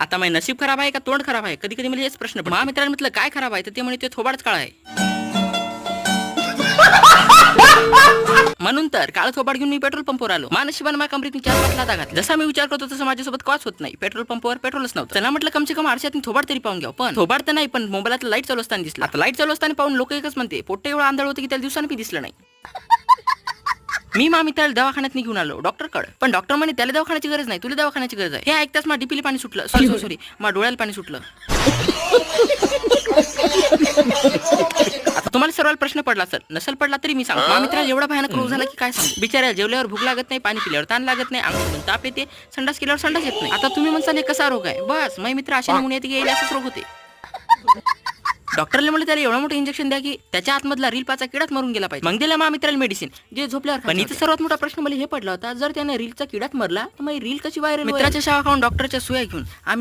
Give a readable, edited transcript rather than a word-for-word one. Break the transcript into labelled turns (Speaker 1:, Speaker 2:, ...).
Speaker 1: आता माझे नशीब खराब आहे का तोंड खराब आहे? कधी कधी मला हेच प्रश्न पडतो. मित्रांनी म्हटलं काय खराब आहे तर ते म्हणे ते थोबाडच काळ आहे. म्हणून तर काळ थोबाड घेऊन मी पेट्रोल पंपवर आलो. नशिबाने माझ्या कंपनीत 4 बाटल्या आता घातल्या. जसा मी विचार करतो तसं माझ्यासोबत कॉच होत नाही. पेट्रोल पंपवर पेट्रोलच नव्हतं. चला म्हटलं कमसे कम आरशातून थोबाड तरी पाहून घ्यावं. पण थोबाड तर नाही, पण मोबाईलात लाईट चालू असताना दिसला. आता लाईट चालू असताना पाहून लोक एकच म्हणते पोट्टे एवढं आंधळ होतं की त्याला दिवसानं बी दिसलं नाही. मी मित्राला दवाखान्यात घेऊन आलो डॉक्टरकडे. पण डॉक्टर म्हणे त्याला दवाखान्याची गरज नाही, तुला दवाखान्याची गरज आहे. हे ऐकताच माझ्या डीपीला पाणी सुटलं. सॉरी माझ्या डोळ्याला पाणी सुटलं. आता तुम्हाला सर्वात प्रश्न पडला सर, नसल पडला तरी मी सांगतो. मित्राला एवढा भयानक रोग झाला की काय सांगू. बिचाऱ्याला जेवल्यावर भूक लागत नाही, पाणी पिल्यावर ताण लागत नाही, अंगातून ताप येते, संडास केल्यावर संडास येत नाही. आता तुम्ही म्हणसाल हे कसा रोग आहे? बस माझे मित्र अशा नमुने येते की असाच रोग होते. डॉक्टरला म्हणलं त्याला एवढं मोठं इंजेक्शन द्या की त्याच्या आतमधला रील पाचा किडाच मरून गेला पाहिजे. मग दिला मित्राला मेडिसिन जे झोपल्यावर. पण इथं सर्वात मोठा प्रश्न मला हे पडला होता, जर त्याने रीलचा किडाच मरला तर मग रील कशी व्हायरल? मित्राच्या शाळा खाऊन डॉक्टरच्या सुया घेऊन आम्ही